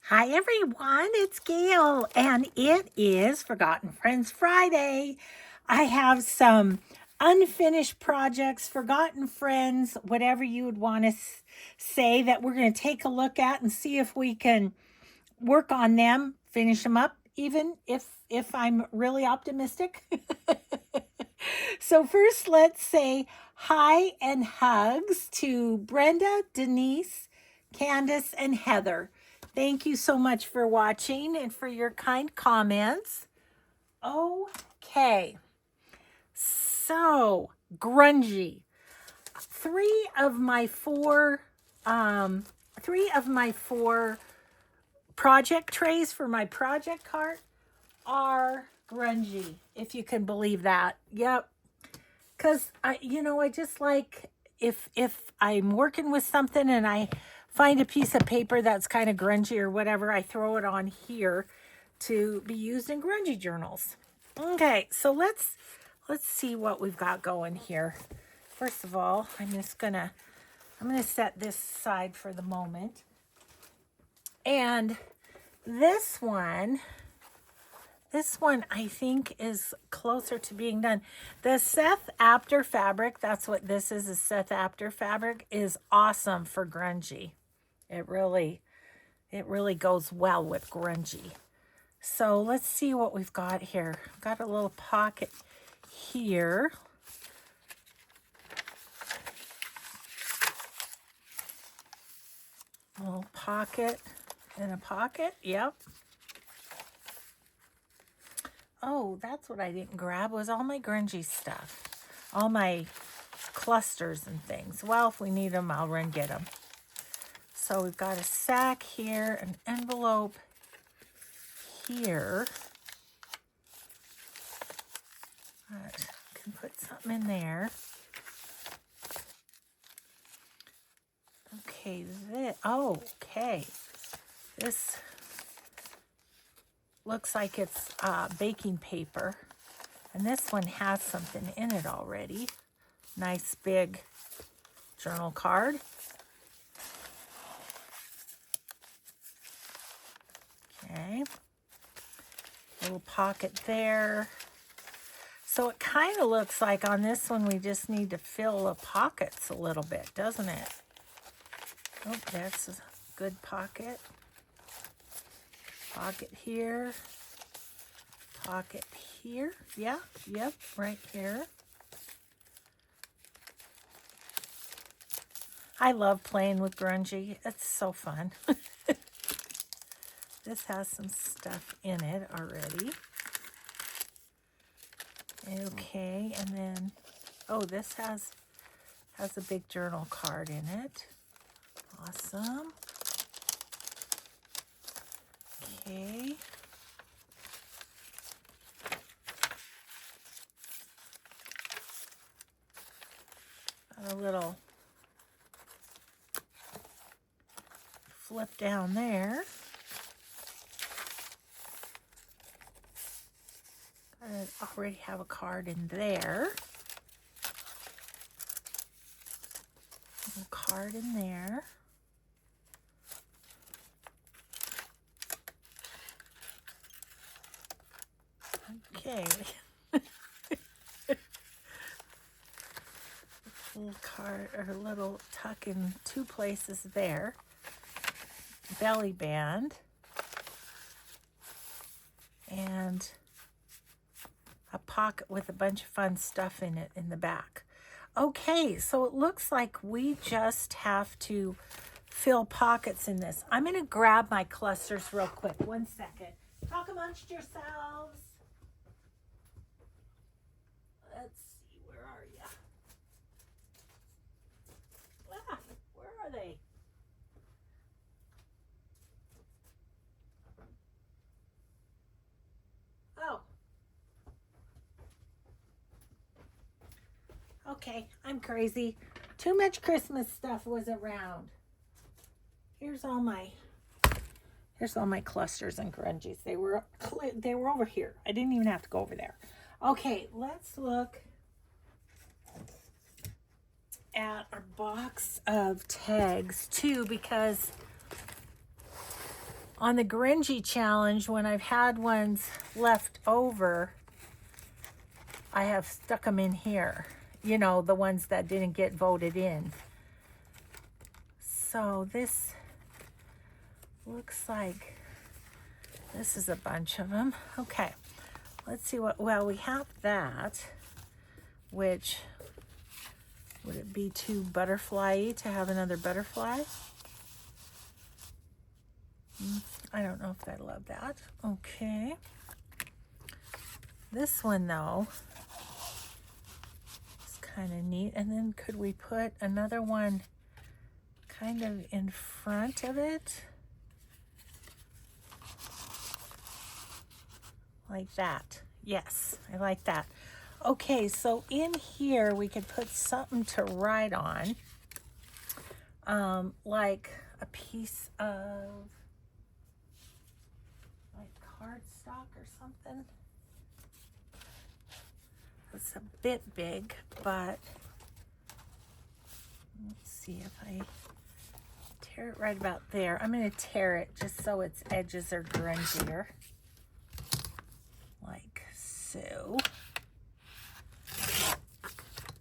Hi everyone, it's Gail, and it is Forgotten Friends Friday. I have some unfinished projects, forgotten friends, whatever you would want to say, that we're going to take a look at and see if we can work on them, finish them up, even if I'm really optimistic. So first, let's say hi and hugs to Brenda, Denise, Candace, and Heather. Thank you so much for watching and for your kind comments. Okay, so grungy. Three of my four, um, three of my four project trays for my project cart are grungy, if you can believe that. Yep. Because I just like, if I'm working with something and I find a piece of paper that's kind of grungy or whatever, I throw it on here to be used in grungy journals. Okay, so let's see what we've got going here. First of all, I'm gonna set this aside for the moment. And this one I think is closer to being done. The Seth Apter fabric, that's what this is, a Seth Apter fabric, is awesome for grungy. It really goes well with grungy. So let's see what we've got here. I've got a little pocket here. A little pocket and a pocket, yep. Oh, that's what I didn't grab, was all my grungy stuff. All my clusters and things. Well, if we need them, I'll run get them. So we've got a sack here, an envelope here. I can put something in there. Okay, okay. This looks like it's baking paper. And this one has something in it already. Nice big journal card. Okay. Little pocket there. So it kind of looks like on this one we just need to fill the pockets a little bit, doesn't it? Oh, that's a good pocket. Pocket here. Pocket here. Yeah, yep, right here. I love playing with grungy. It's so fun. This has some stuff in it already. Okay, and then, oh, this has a big journal card in it. Awesome. Okay. A little flip down there. I already have a card in there. A card in there. Okay. Little card, or little tuck in two places there. Belly band. And a pocket with a bunch of fun stuff in it in the back. Okay, so it looks like we just have to fill pockets in this. I'm going to grab my clusters real quick. 1 second. Talk amongst yourselves. Let's see, where are you? Ah, where are they? Oh. Okay, I'm crazy. Too much Christmas stuff was around. Here's all my clusters and grungies. They were over here. I didn't even have to go over there. Okay, let's look at our box of tags too, because On the Grungy challenge, when I've had ones left over, I have stuck them in here. You know, the ones that didn't get voted in. So this looks like this is a bunch of them. Okay, let's see what, well, we have that, which, would it be too butterfly-y to have another butterfly? I don't know if I love that. Okay. This one, though, is kind of neat. And then could we put another one kind of in front of it? Like that. Yes, I like that. Okay, so in here we could put something to write on. Like a piece of like cardstock or something. It's a bit big, but let's see if I tear it right about there. I'm going to tear it just so its edges are grungier. Like so.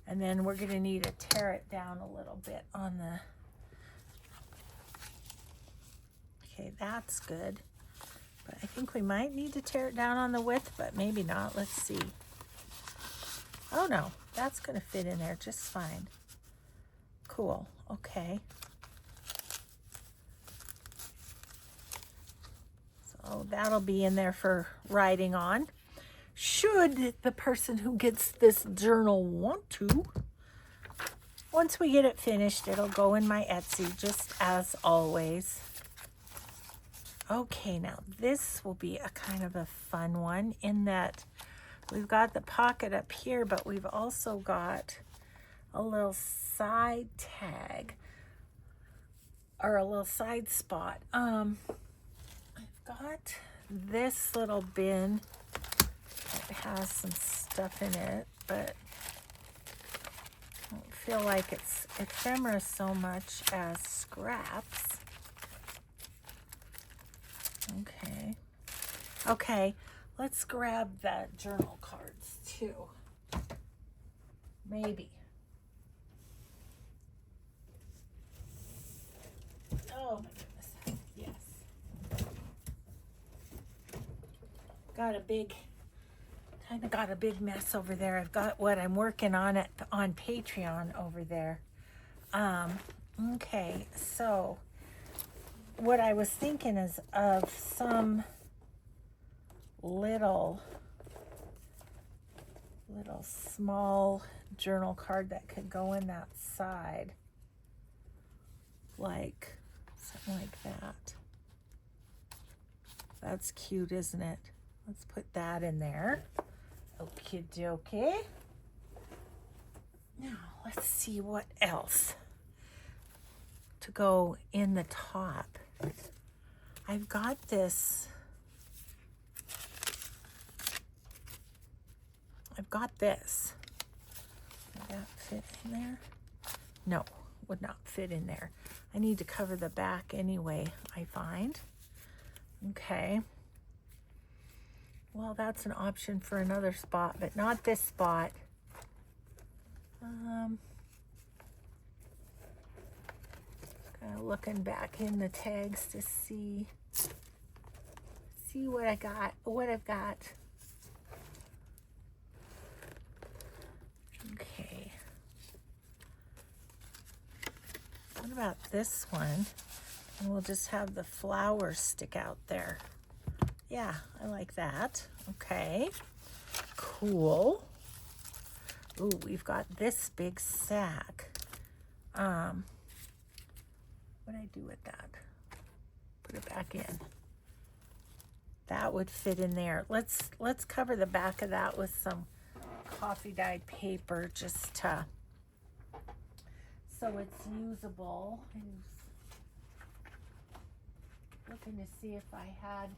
And then we're going to need to tear it down a little bit on the... Okay, that's good. But I think we might need to tear it down on the width, but maybe not. Let's see. Oh no, that's going to fit in there just fine. Cool, okay. So that'll be in there for writing on. Should the person who gets this journal want to. Once we get it finished, it'll go in my Etsy, just as always. Okay, now this will be a kind of a fun one in that we've got the pocket up here, but we've also got a little side tag or a little side spot. I've got this little bin that has some stuff in it, but I don't feel like it's ephemera so much as scraps. Okay, let's grab the journal cards too. Maybe. Oh my goodness, yes. Got a big mess over there. I've got what I'm working on on Patreon over there. Okay, so what I was thinking is of some little small journal card that could go in that side, like something like that. That's cute, isn't it? Let's put that in there. Okie dokie. Now let's see what else to go in the top. I've got this. Would that fit in there? No, would not fit in there. I need to cover the back anyway, I find. Okay. Well, that's an option for another spot, but not this spot. Kind of looking back in the tags to see what I've got. Okay. What about this one? And we'll just have the flowers stick out there. Yeah, I like that. Okay, cool. Ooh, we've got this big sack. What do I do with that? Put it back in. That would fit in there. Let's cover the back of that with some coffee dyed paper just to so it's usable. I'm looking to see if I had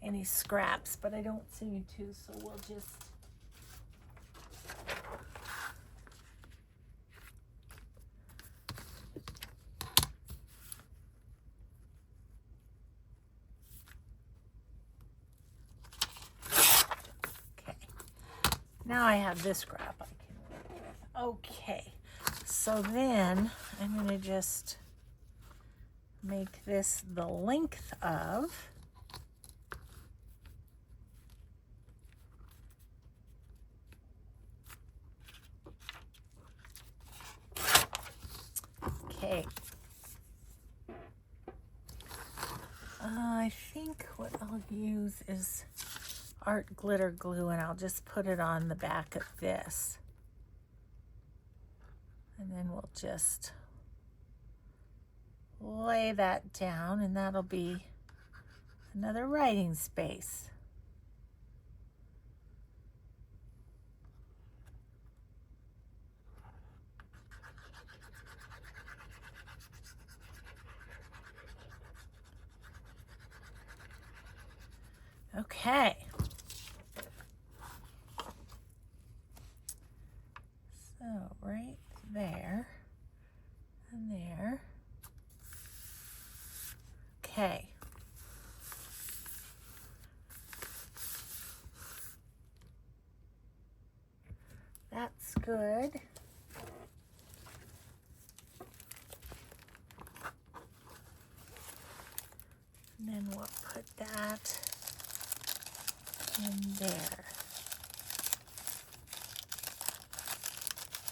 any scraps, but I don't seem to, so we'll just Now I have this scrap I can work with. Okay, so then I'm going to just make this the length of okay. I think what I'll use is art glitter glue, and I'll just put it on the back of this. And then we'll just lay that down, and that'll be another writing space. Okay. So right there and there. Okay. That's good. And then we'll put that in there.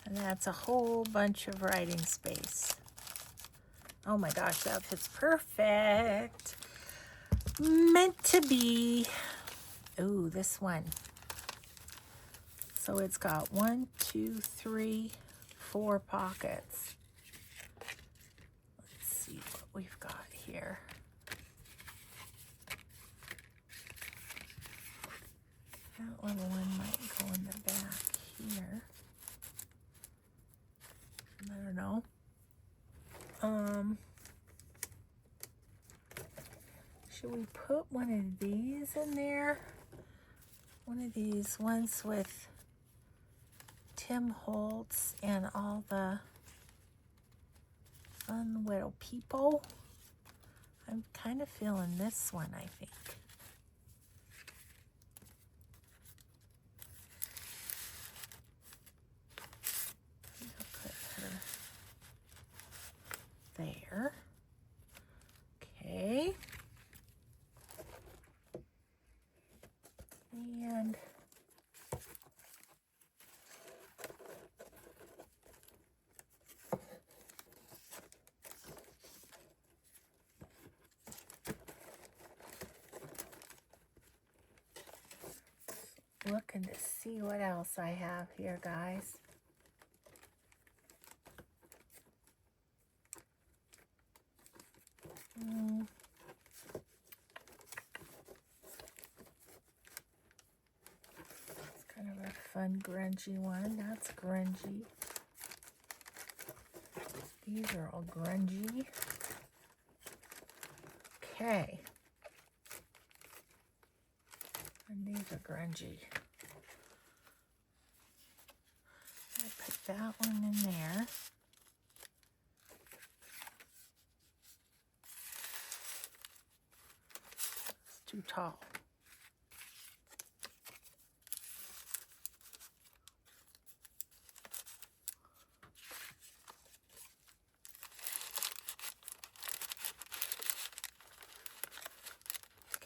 And that's a whole bunch of writing space. Oh my gosh, that fits perfect. Meant to be. Ooh, this one. So it's got 1, 2, 3, 4 pockets. Let's see what we've got here. That little one might go in the back here. I don't know. Should we put one of these in there? One of these ones with Tim Holtz and all the fun little people. I'm kind of feeling this one, I think. I'll put her there. Okay. And looking to see what else I have here, guys. It's kind of a fun grungy one. That's grungy. These are all grungy. Okay. And these are grungy. I put that one in there. It's too tall.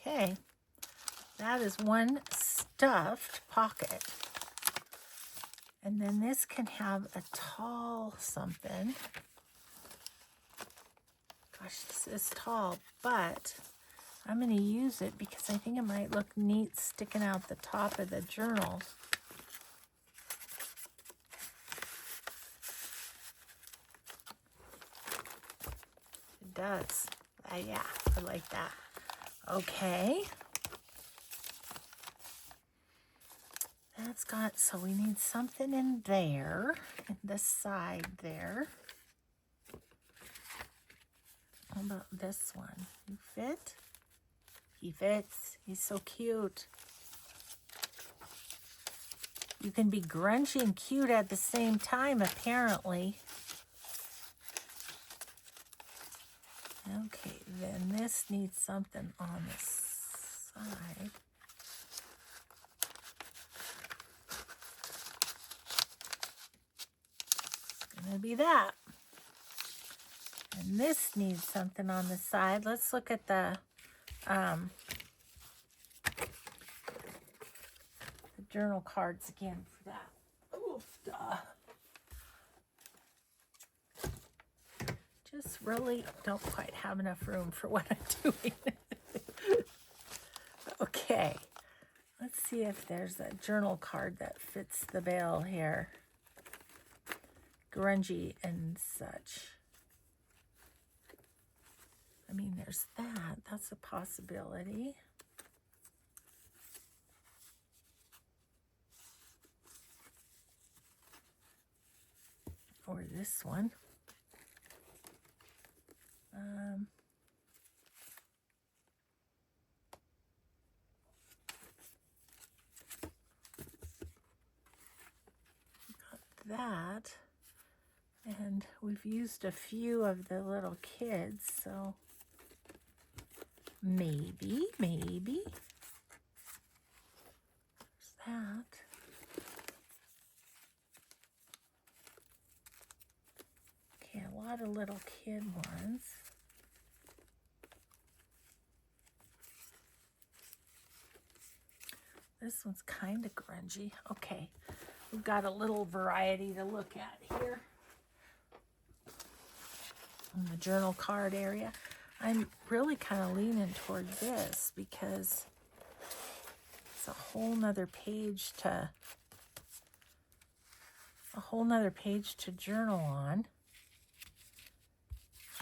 Okay, that is one stuffed pocket. And then this can have a tall something. Gosh, this is tall, but I'm going to use it because I think it might look neat sticking out the top of the journal. It does. Yeah, I like that. Okay. That's got, so we need something in there, in this side there. How about this one? You fit? He fits. He's so cute. You can be grungy and cute at the same time, apparently. Okay, then this needs something on the side. be that. And this needs something on the side. Let's look at the journal cards again for that. Oof, duh. Just really don't quite have enough room for what I'm doing. Okay, let's see if there's a journal card that fits the bill here. Grungy and such. I mean, there's that. That's a possibility. Or this one. Got that. And we've used a few of the little kids, so maybe. There's that. Okay, a lot of little kid ones. This one's kind of grungy. Okay, we've got a little variety to look at here. In the journal card area, I'm really kind of leaning toward this because it's a whole nother page to journal on.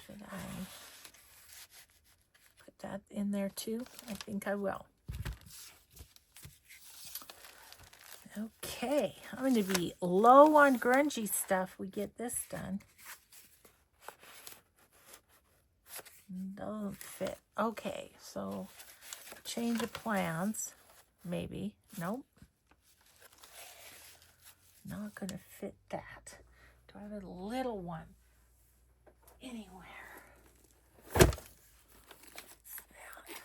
Should I put that in there too? I think I will. Okay, I'm going to be low on grungy stuff. We get this done. Doesn't fit. Okay, so change of plans. Maybe. Nope. Not going to fit that. Do I have a little one anywhere? What's that?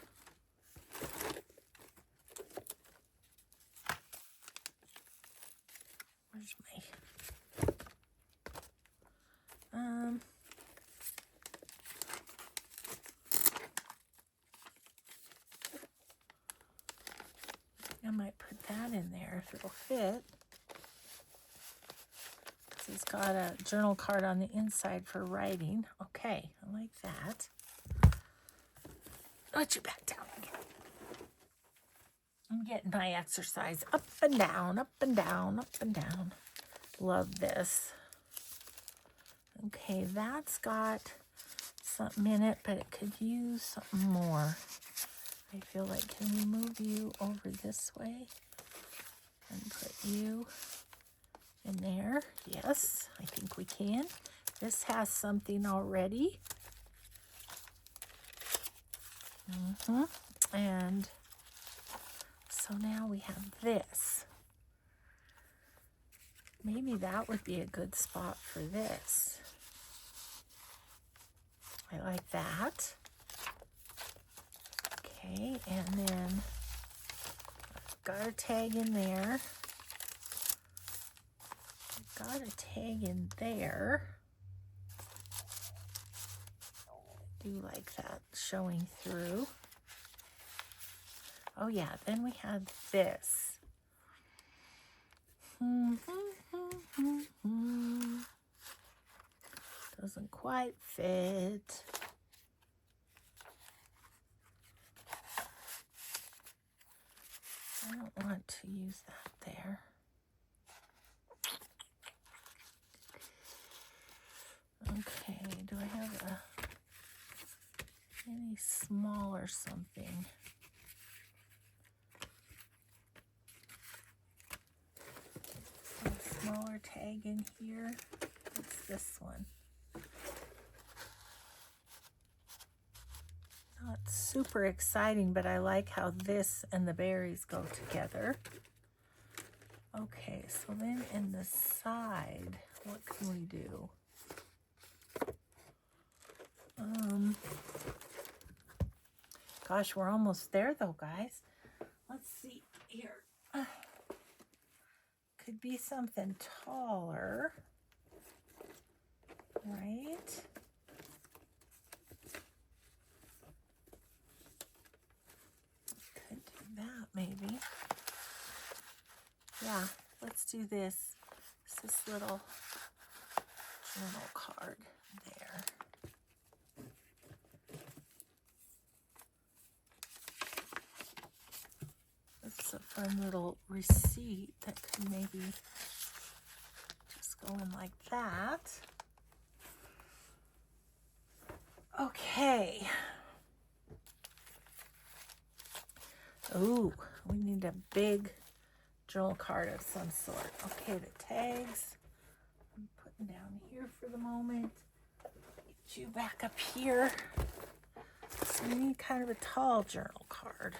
Where's my... I might put that in there if it'll fit. It's got a journal card on the inside for writing. Okay, I like that. Let you back down again. I'm getting my exercise up and down, up and down, up and down. Love this. Okay, that's got something in it, but it could use something more. I feel like, can we move you over this way and put you in there? Yes, I think we can. This has something already. And so now we have this. Maybe that would be a good spot for this. I like that. Okay, and then I've got a tag in there. I've got a tag in there. I do like that showing through. Oh yeah, then we had this. Doesn't quite fit. I don't want to use that there. Okay, do I have any smaller something? A smaller tag in here. What's this one? Not super exciting, but I like how this and the berries go together. Okay, so then in the side, what can we do? Gosh, we're almost there though, guys. Let's see here. Could be something taller. right? Could do that maybe. Yeah, let's do this. It's this little journal card there. It's a fun little receipt that could maybe just go in like that. Okay. Ooh, we need a big journal card of some sort. Okay, the tags I'm putting down here for the moment. Get you back up here. So we need kind of a tall journal card.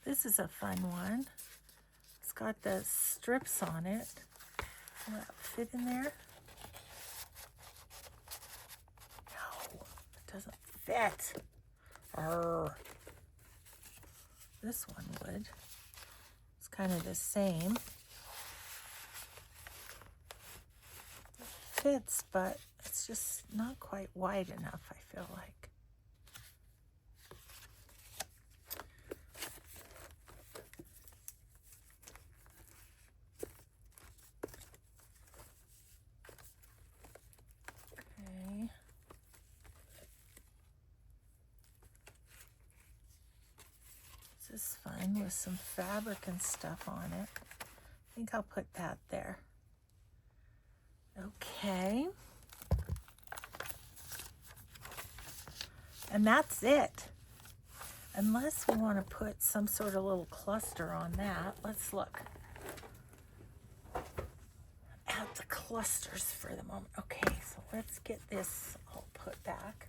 This is a fun one. It's got the strips on it. Will that fit in there? No, it doesn't fit. Arr. This one would. It's kind of the same. It fits, but it's just not quite wide enough, I feel like. Okay. This is fun with some fabric and stuff on it. I think I'll put that there. Okay. And that's it. Unless we want to put some sort of little cluster on that. Let's look at the clusters for the moment. Okay, so let's get this all put back.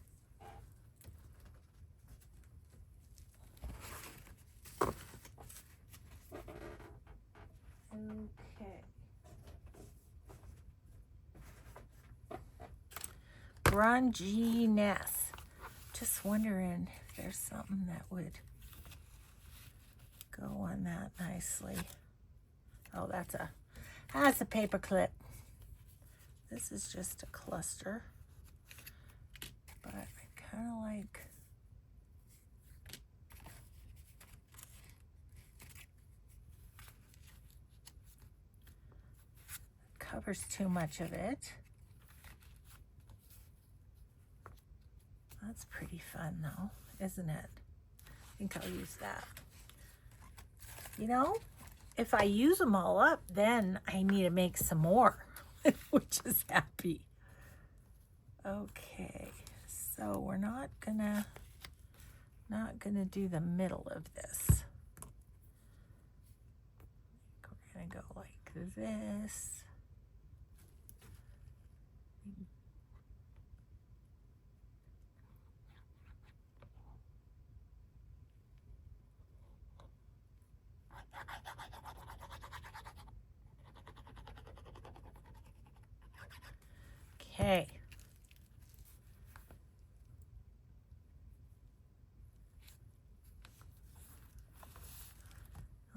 Okay. Grunginess. Just wondering if there's something that would go on that nicely. Oh, that's a paper clip. This is just a cluster, but I kind of like it covers too much of it. That's pretty fun though, isn't it? I think I'll use that. You know, if I use them all up, then I need to make some more, which is happy. Okay, so we're not gonna do the middle of this. We're gonna go like this. Okay.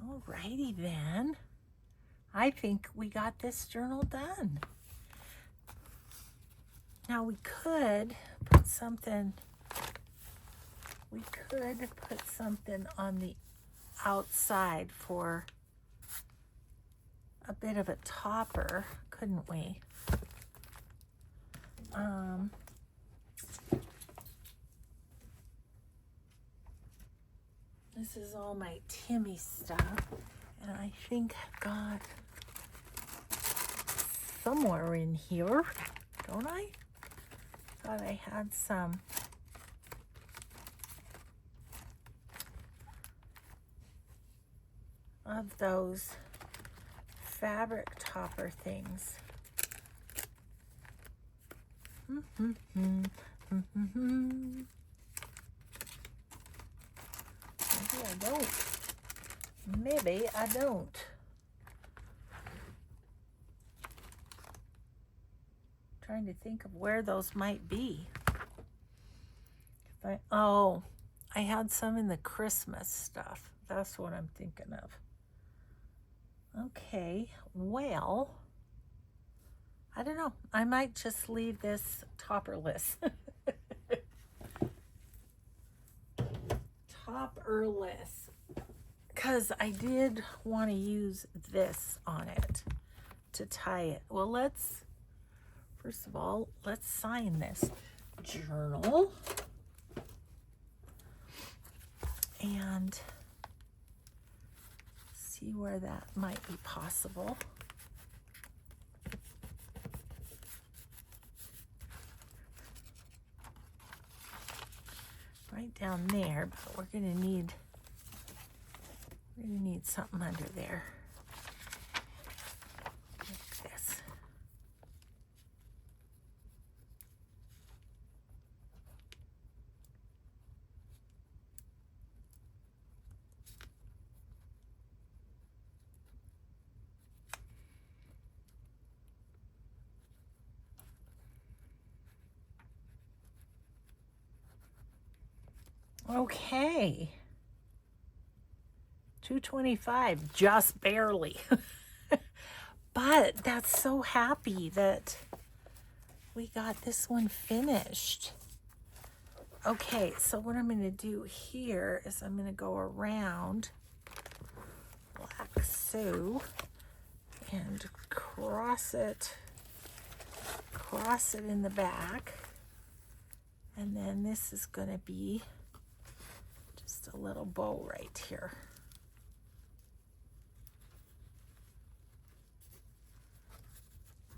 Alrighty then. I think we got this journal done. Now we could put something on the outside for a bit of a topper, couldn't we? This is all my Timmy stuff, and I think I've got somewhere in here, don't I? Thought I had some. Of those fabric topper things. Maybe I don't. Maybe I don't. Trying to think of where those might be. Oh, I had some in the Christmas stuff. That's what I'm thinking of. Okay, well, I don't know. I might just leave this topperless. Topperless. Because I did want to use this on it to tie it. Well, first of all, let's sign this journal. And see where that might be possible. Right down there, but we're gonna need something under there. Like this. Okay. 225, just barely. But that's so happy that we got this one finished. Okay, so what I'm going to do here is I'm going to go around like so and cross it in the back. And then this is going to be just a little bow right here.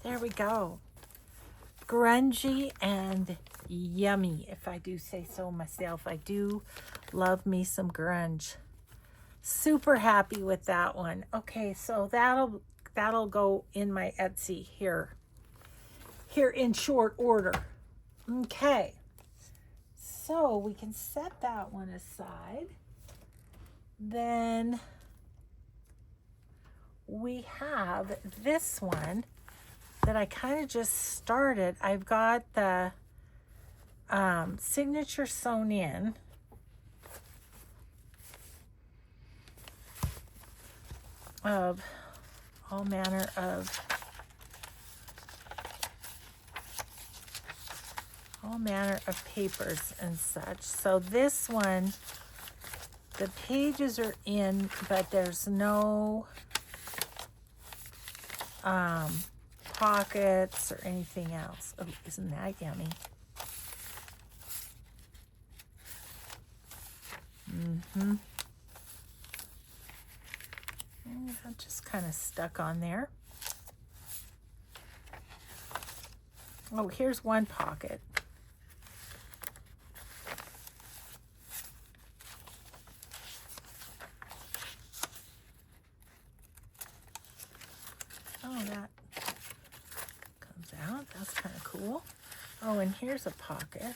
There we go. Grungy and yummy, if I do say so myself. I do love me some grunge. Super happy with that one. Okay, so that'll go in my Etsy here in short order. Okay, so we can set that one aside. Then we have this one that I kind of just started. I've got the signature sewn in. Of all manner of papers and such. So this one, the pages are in, but there's no pockets or anything else. Oh, isn't that yummy? I'm just kind of stuck on there. Oh, here's one pocket. Oh, that comes out. That's kind of cool. Oh, and here's a pocket.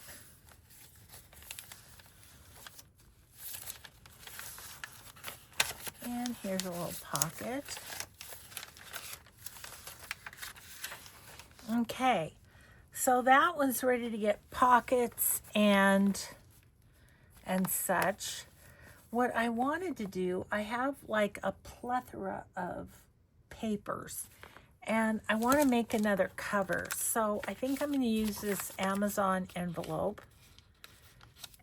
And here's a little pocket. Okay, so that one's ready to get pockets and such. What I wanted to do, I have like a plethora of papers and I want to make another cover. So I think I'm going to use this Amazon envelope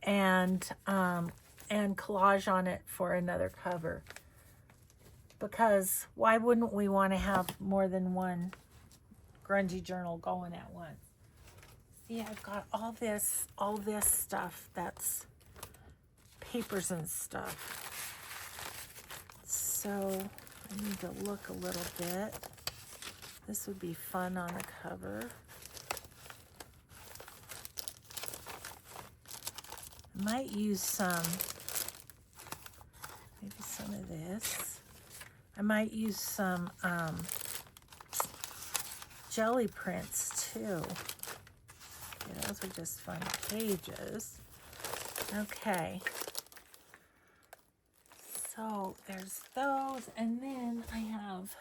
and collage on it for another cover. Because why wouldn't we want to have more than one grungy journal going at once? See, I've got all this stuff that's papers and stuff. So I need to look a little bit. This would be fun on the cover. I might use maybe some of this. I might use some jelly prints too. Yeah, those are just fun pages. Okay. So there's those, and then I have,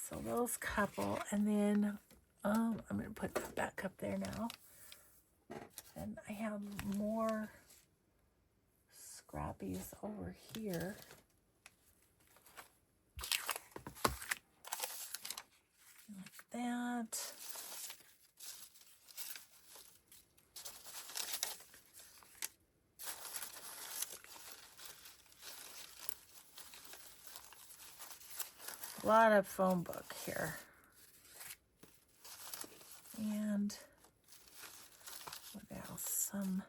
so those couple, and then, I'm going to put that back up there now. And I have more scrappies over here. Like that. A lot of phone book here. And what else? Some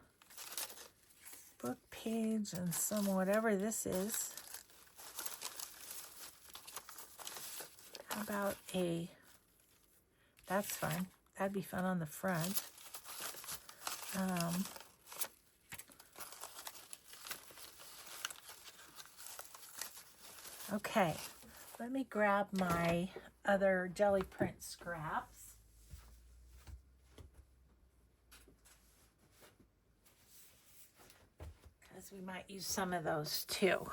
book page and some whatever this is. How about that's fun. That'd be fun on the front. Okay, let me grab my other jelly print scraps. Because we might use some of those too.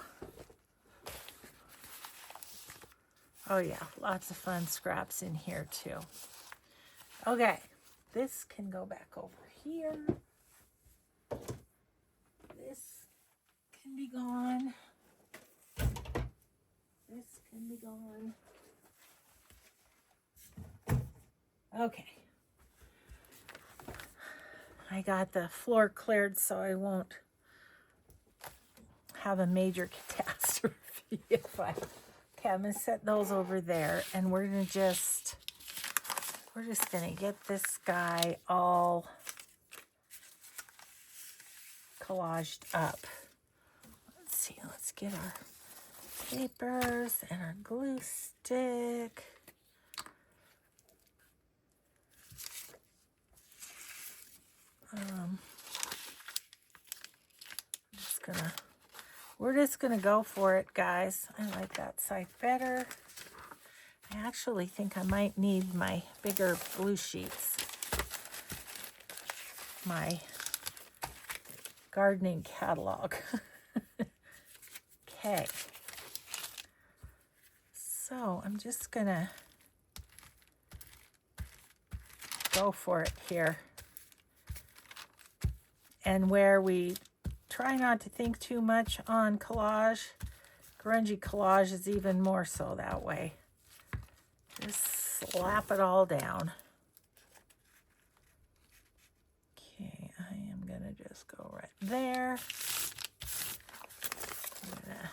Oh yeah, lots of fun scraps in here too. Okay, this can go back over here. This can be gone. This can be gone. Okay. I got the floor cleared so I won't have a major catastrophe if I... Okay, I'm going to set those over there, and we're just going to get this guy all collaged up. Let's see, let's get our papers and our glue stick. We're just gonna go for it, guys. I like that side better. I actually think I might need my bigger blue sheets. My gardening catalog. Okay. So I'm just gonna go for it here. And where we try not to think too much on collage, grungy collage is even more so that way. Just slap it all down. Okay, I am gonna just go right there. I'm gonna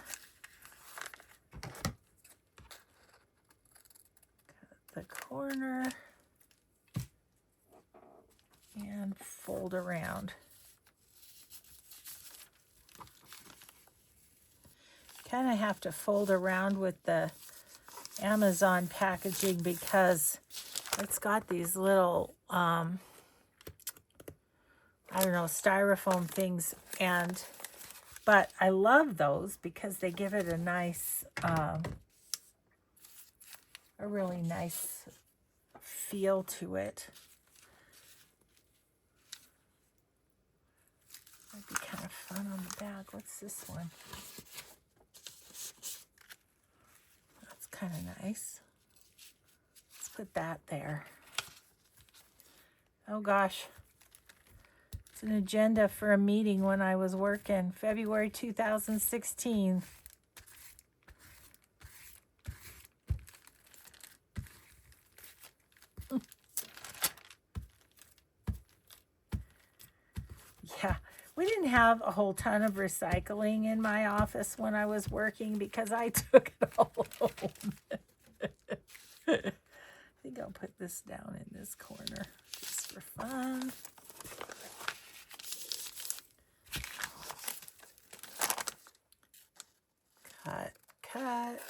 cut the corner and fold around. Kind of have to fold around with the Amazon packaging because it's got these little I don't know, styrofoam things, but I love those because they give it a nice a really nice feel to it. Might be kind of fun on the back. What's this one? Kind of nice. Let's put that there. Oh gosh. It's an agenda for a meeting when I was working. February 2016. Yeah. We didn't have a whole ton of recycling in my office when I was working because I took it all home. I think I'll put this down in this corner just for fun. Cut, cut.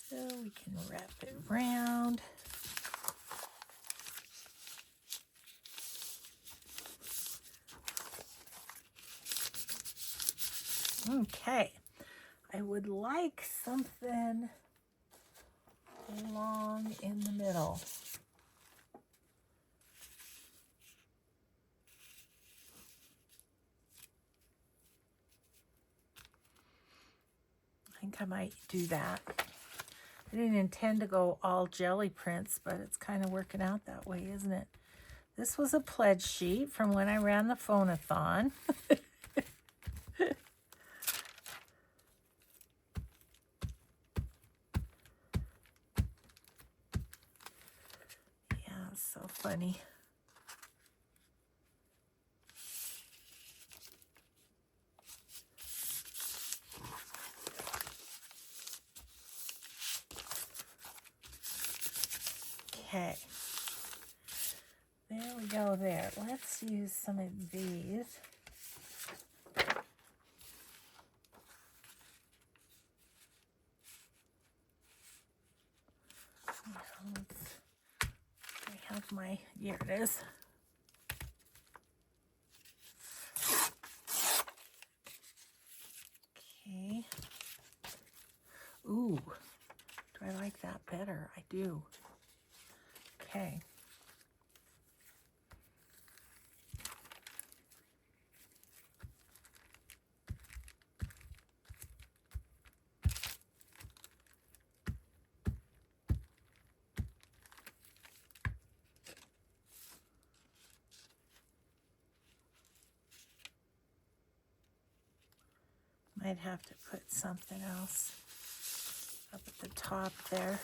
So we can wrap it around. Okay, I would like something long in the middle. I think I might do that. I didn't intend to go all jelly prints, but it's kind of working out that way, isn't it? This was a pledge sheet from when I ran the phone-a-thon. so funny. Okay. There we go there. Let's use some of these. I have my, here it is. Okay. Ooh, do I like that better? I do. Okay. Might have to put something else up at the top there.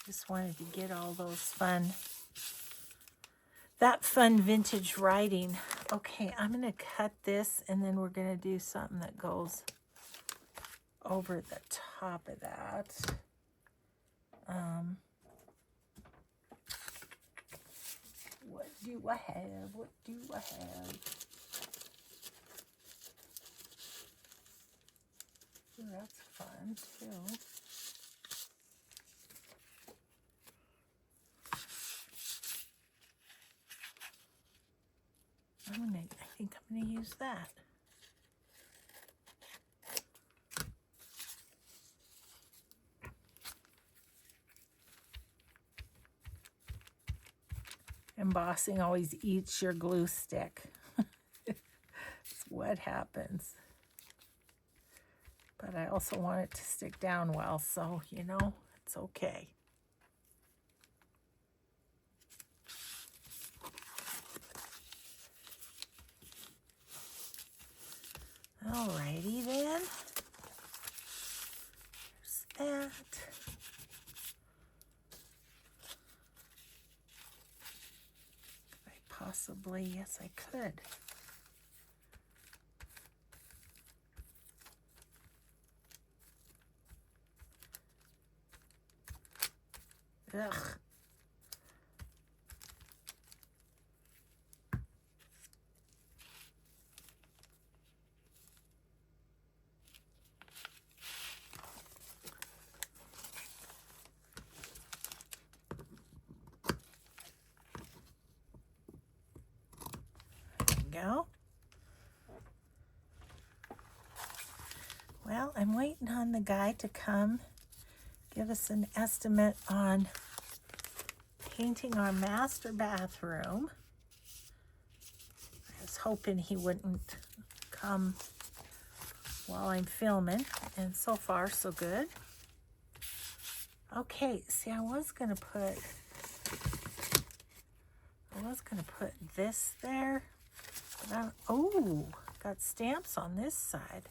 Just wanted to get all those fun, that fun vintage writing. Okay, I'm going to cut this, and then we're going to do something that goes over the top of that. What do I have? What do I have? Ooh, that's fun too. I think I'm gonna use that. Embossing always eats your glue stick. It's what happens. But I also want it to stick down well, so, you know, it's okay. Alrighty then. There's that. Possibly, yes, I could. Ugh. Go. Well, I'm waiting on the guy to come give us an estimate on painting our master bathroom. I was hoping he wouldn't come while I'm filming, and so far so good. Okay, see, I was gonna put this there. Oh, got stamps on this side.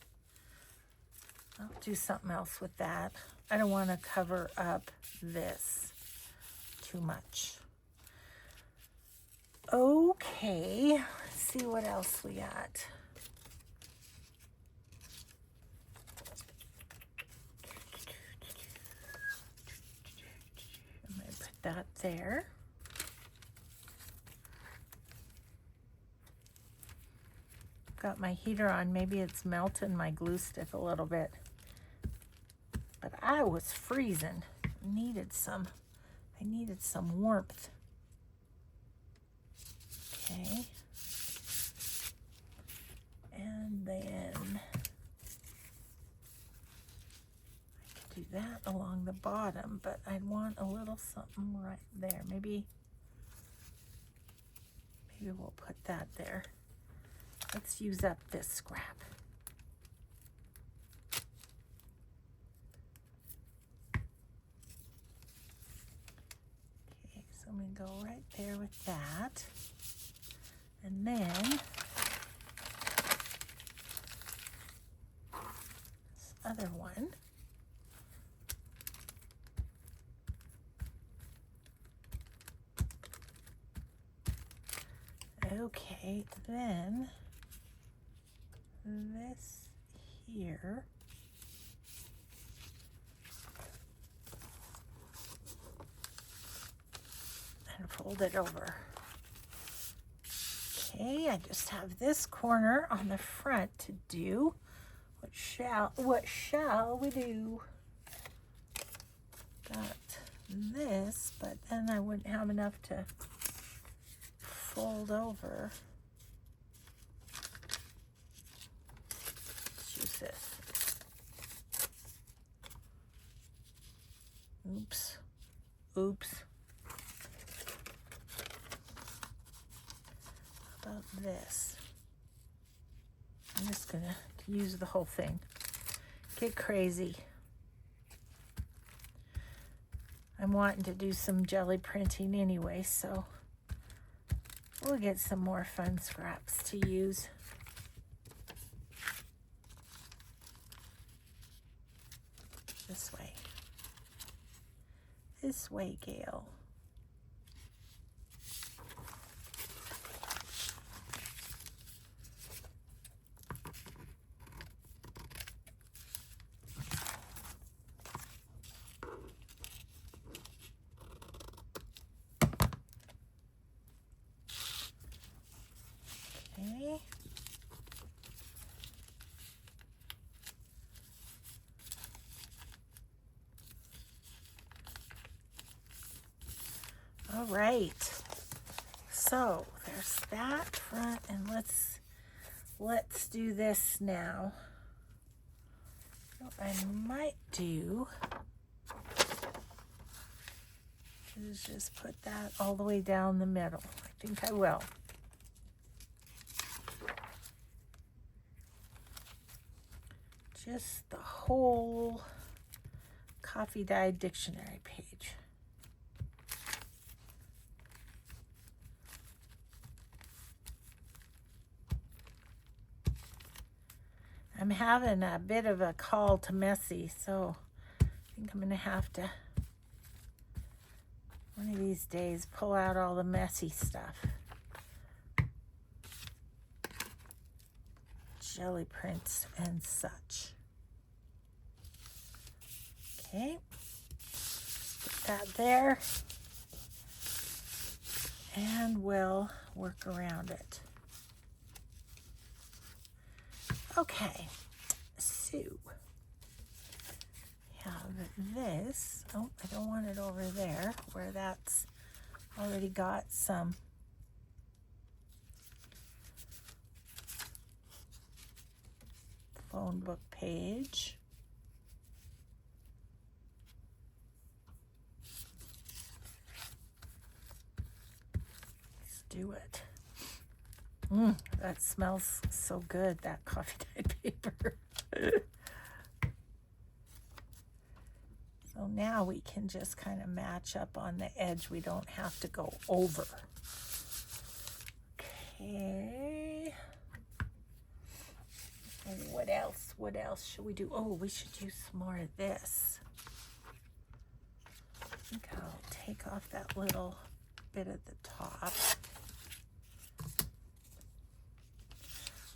I'll do something else with that. I don't want to cover up this too much. Okay, let's see what else we got. I'm going to put that there. Got my heater on. Maybe it's melting my glue stick a little bit. But I was freezing. I needed some warmth. Okay. And then I could do that along the bottom, but I'd want a little something right there. Maybe we'll put that there. Let's use up this scrap. Okay, so I'm going to go right there with that. And then this other one. Okay, then this here. And fold it over. Okay, I just have this corner on the front to do. What shall we do? Got this, but then I wouldn't have enough to fold over. Let's use this. Oops. Oops. How about this? I'm just gonna use the whole thing. Get crazy. I'm wanting to do some jelly printing anyway, so we'll get some more fun scraps to use. This way. This way, Gail. Okay. All right. So there's that front, and let's do this now. What I might do is just put that all the way down the middle. I think I will. Just the whole coffee dyed dictionary page. I'm having a bit of a call to messy, so I think I'm going to have to, one of these days, pull out all the messy stuff. Jelly prints and such. Okay, put that there, and we'll work around it. Okay, so have this. Oh, I don't want it over there where that's already got some phone book page. Let's do it. That smells so good, that coffee dyed paper. So now we can just kind of match up on the edge. We don't have to go over. Okay. What else? What else should we do? Oh, we should use some more of this. I think I'll take off that little bit at the top.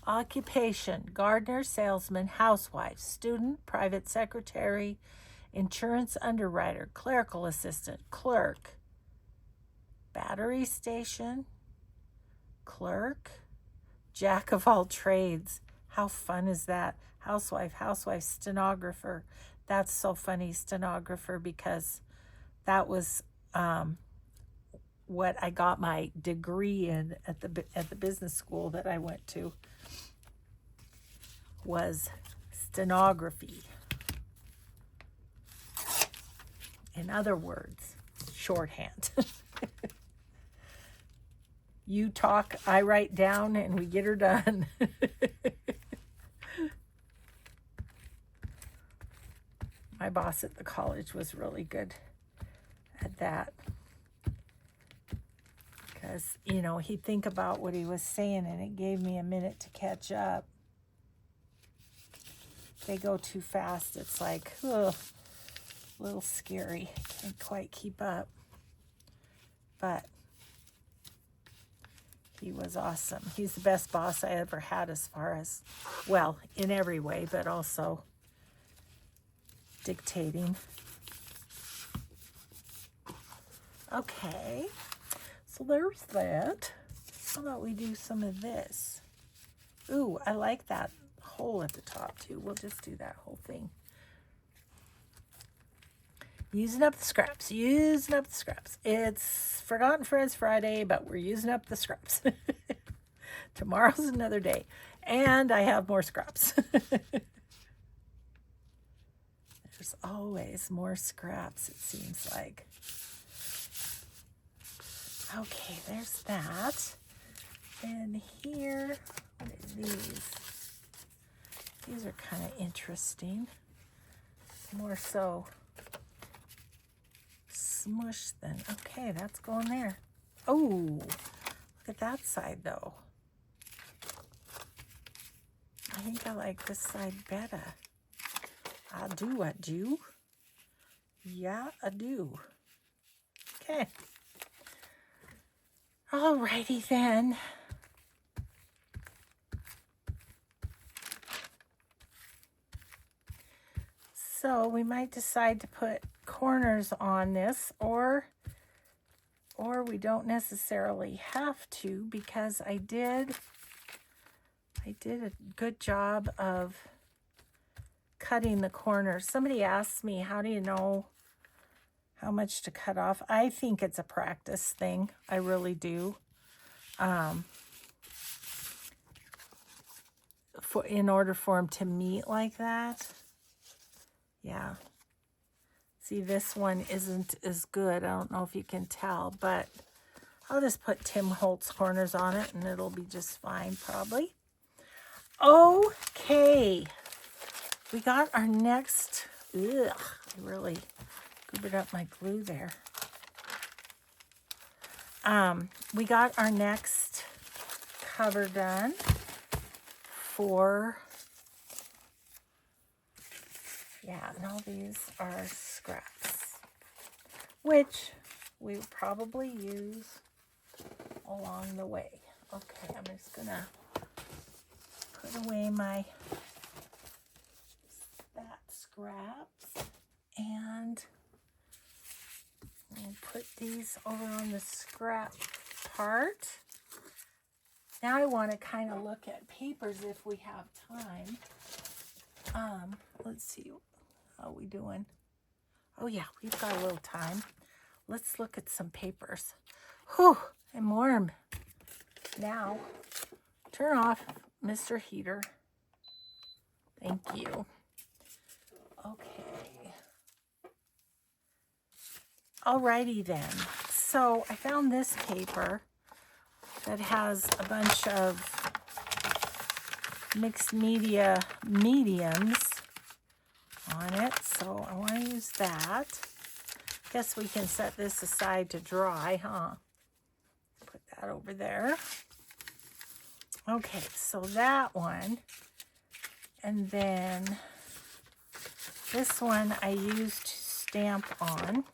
Occupation: gardener, salesman, housewife, student, private secretary, insurance underwriter, clerical assistant, clerk, battery station, clerk, jack of all trades. How fun is that? Housewife, stenographer. That's so funny, stenographer, because that was what I got my degree in at the business school that I went to, was stenography. In other words, shorthand. You talk, I write down, and we get her done. My boss at the college was really good at that. Because, you know, he'd think about what he was saying, and it gave me a minute to catch up. They go too fast. It's like, ugh, a little scary. Can't quite keep up. But He was awesome. He's the best boss I ever had as far as, well, in every way, but also dictating. Okay, so there's that. How about we do some of this? Ooh, I like that hole at the top too. We'll just do that whole thing. Using up the scraps, using up the scraps. It's Forgotten Friends Friday, but we're using up the scraps. Tomorrow's another day. And I have more scraps. There's always more scraps, it seems like. Okay, there's that. And here, what are these? These are kind of interesting. More so smush than, okay, that's going there. Oh, look at that side though. I think I like this side better. I do. Yeah, I do. Okay. Alrighty then. So we might decide to put corners on this, or we don't necessarily have to, because I did a good job of cutting the corners. Somebody asked me, how do you know how much to cut off? I think it's a practice thing. I really do. In order for them to meet like that. Yeah. See, this one isn't as good. I don't know if you can tell, but I'll just put Tim Holtz corners on it and it'll be just fine, probably. Okay. We got our next, I really goobered up my glue there. We got our next cover done for, yeah, and all these are scraps, which we will probably use along the way. Okay, I'm just gonna put away my scraps, and we'll put these over on the scrap part. Now I want to kind of look at papers if we have time. Let's see, how are we doing? Oh yeah, we've got a little time. Let's look at some papers. Whew, I'm warm. Now, turn off Mr. Heater. Thank you. Okay. Alrighty then. So I found this paper that has a bunch of mixed media mediums on it. So I want to use that. Guess we can set this aside to dry, huh? Put that over there. Okay, so that one. And then this one I used to stamp on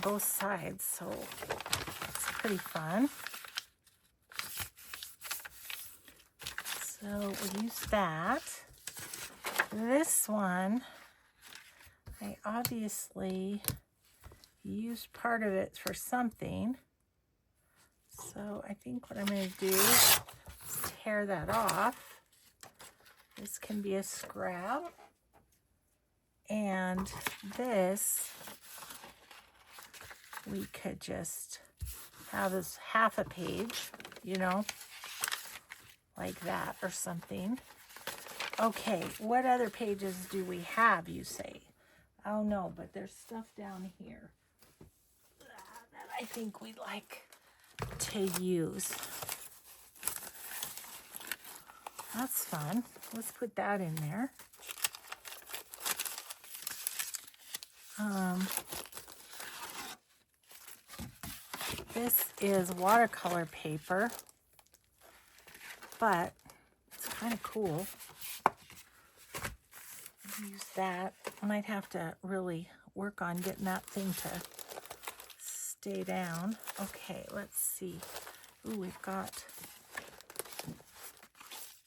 both sides, so it's pretty fun. So we'll use that. This one, I obviously used part of it for something. So I think what I'm going to do is tear that off. This can be a scrap. And this, we could just have this half a page, you know, like that or something. Okay, what other pages do we have, you say? Oh no, but there's stuff down here that I think we'd like to use. That's fun. Let's put that in there. This is watercolor paper, but it's kind of cool. Use that. I might have to really work on getting that thing to stay down. Okay, let's see. Ooh, we've got,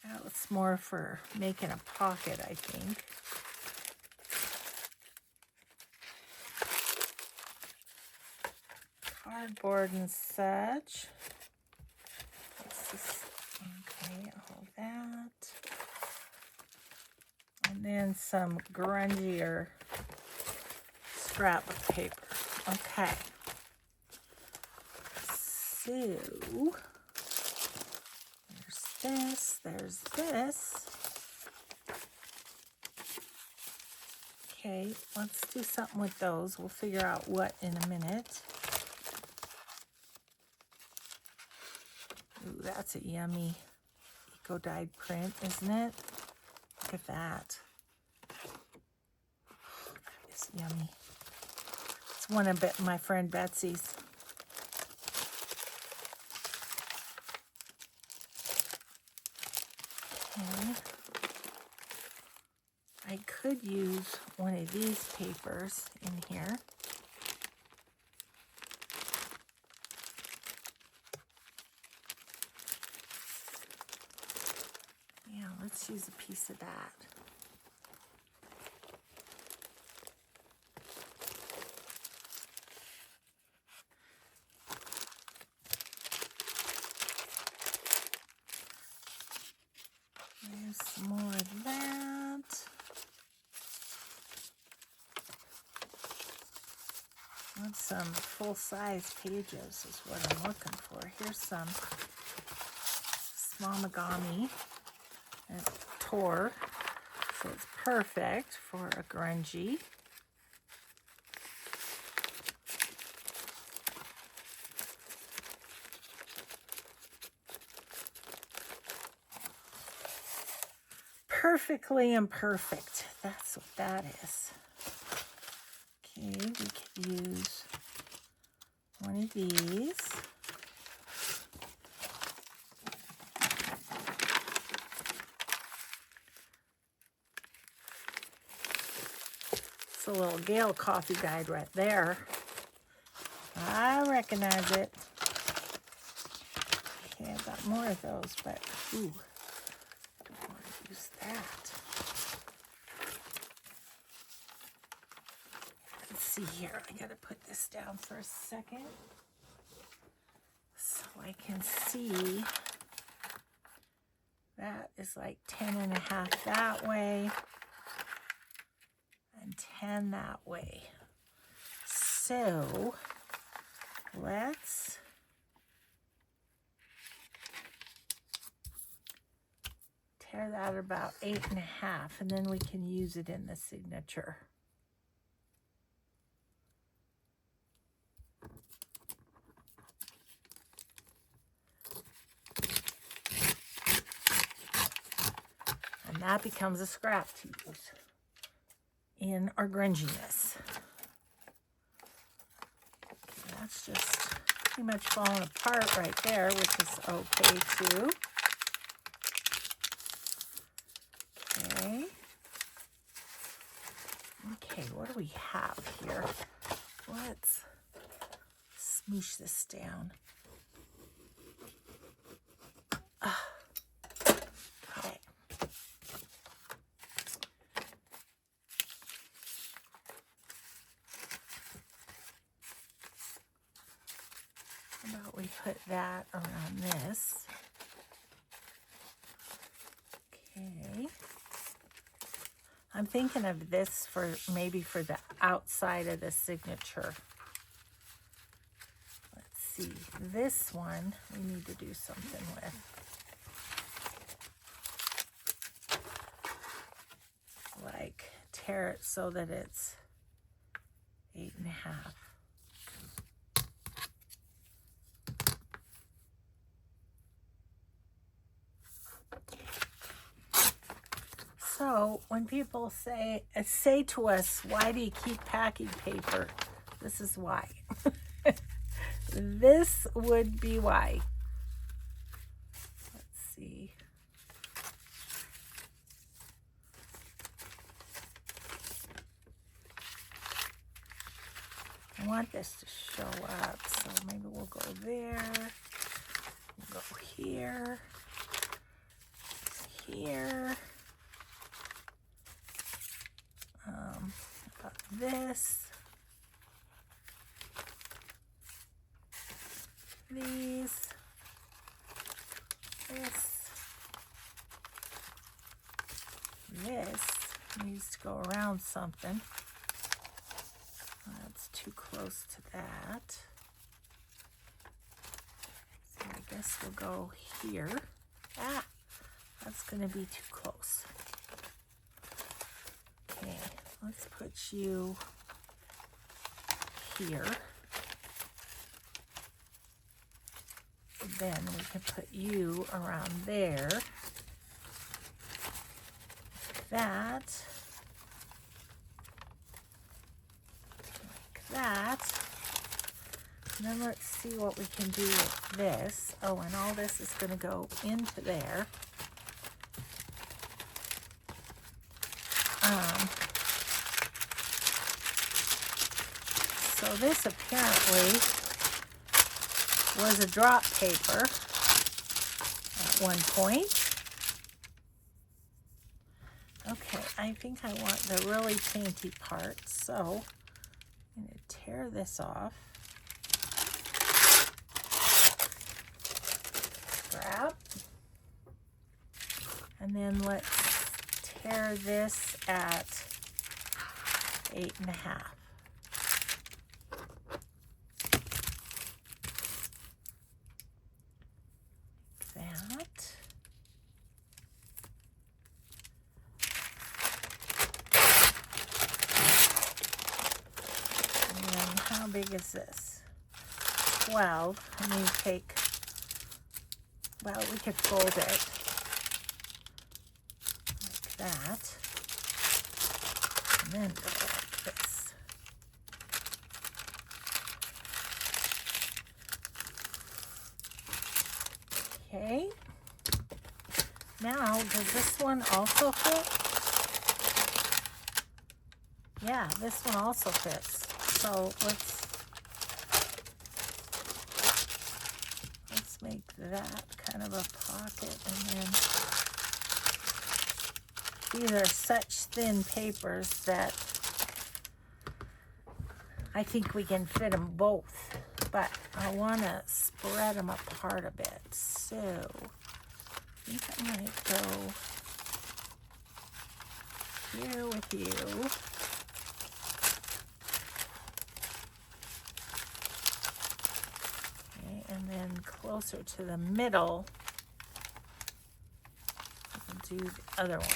that's more for making a pocket, I think. Cardboard and such. Okay, all that. And then some grungier scrap of paper. Okay. So, there's this. Okay, let's do something with those. We'll figure out what in a minute. Ooh, that's a yummy eco-dyed print, isn't it? Look at that. It's yummy. It's one of my friend Betsy's. Okay. I could use one of these papers in here. Yeah, let's use a piece of that. There's some more of that. Want some full-size pages is what I'm looking for. Here's some small Megami and Tor, so it's perfect for a grungy. Perfectly imperfect. That's what that is. Okay, we could use one of these. It's a little Gale coffee guide right there. I recognize it. Okay, I've got more of those, but ooh, I don't want to use that. Let's see here. I gotta put this down for a second so I can see. That is like 10.5 that way and 10 that way. So let's tear that about 8.5, and then we can use it in the signature. And that becomes a scrap to use in our grunginess. Okay, that's just pretty much falling apart right there, which is okay too. Okay. Okay, what do we have here? Let's smoosh this down. Okay. How about we put that around this? Okay. I'm thinking of this for maybe for the outside of the signature. Let's see. This one we need to do something with. Like tear it so that it's 8.5. So when people say to us, why do you keep packing paper? This is why. This would be why. Let's see. I want this to show up, so maybe we'll go there. Go here, here. Got this. These. This needs to go around something. That's too close to that. So I guess we'll go here. Ah, that's going to be too close. Okay, let's put you here. Then we can put you around there. Like that. Like that. And then let's see what we can do with this. Oh, and all this is going to go into there. So this apparently was a drop paper at one point. Okay, I think I want the really painty part, so I'm going to tear this off. Scrap. And then let's tear this at 8.5. How big is this? 12. And you take, well, we could fold it like that. And then go like this. Okay. Now, does this one also fit? Yeah, this one also fits. So let's make that kind of a pocket, and then these are such thin papers that I think we can fit them both, but I want to spread them apart a bit. So I think I might go here with you. And then closer to the middle, we'll do the other one.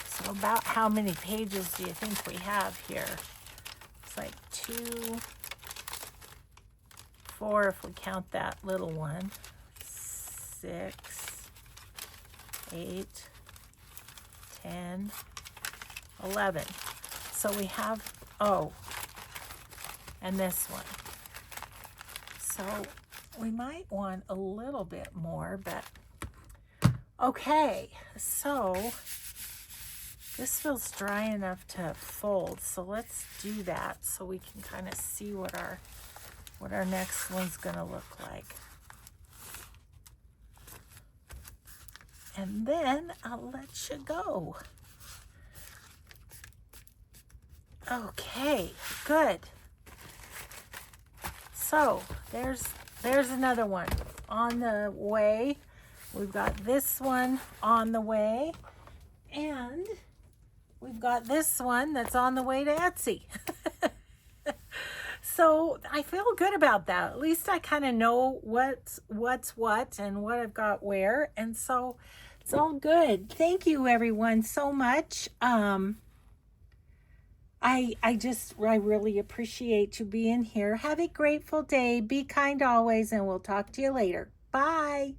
So about how many pages do you think we have here? It's like 2, 4 if we count that little one. 6, 8, 10, 11. So we have, oh, and this one. So we might want a little bit more, but okay. So this feels dry enough to fold. So let's do that so we can kind of see what our next one's gonna look like. And then I'll let you go. Okay, good. So there's another one on the way. We've got this one on the way, and we've got this one that's on the way to Etsy. So I feel good about that. At least I kind of know what's what and what I've got where. And so it's all good. Thank you everyone so much. I really appreciate you being here. Have a grateful day. Be kind always, and we'll talk to you later. Bye.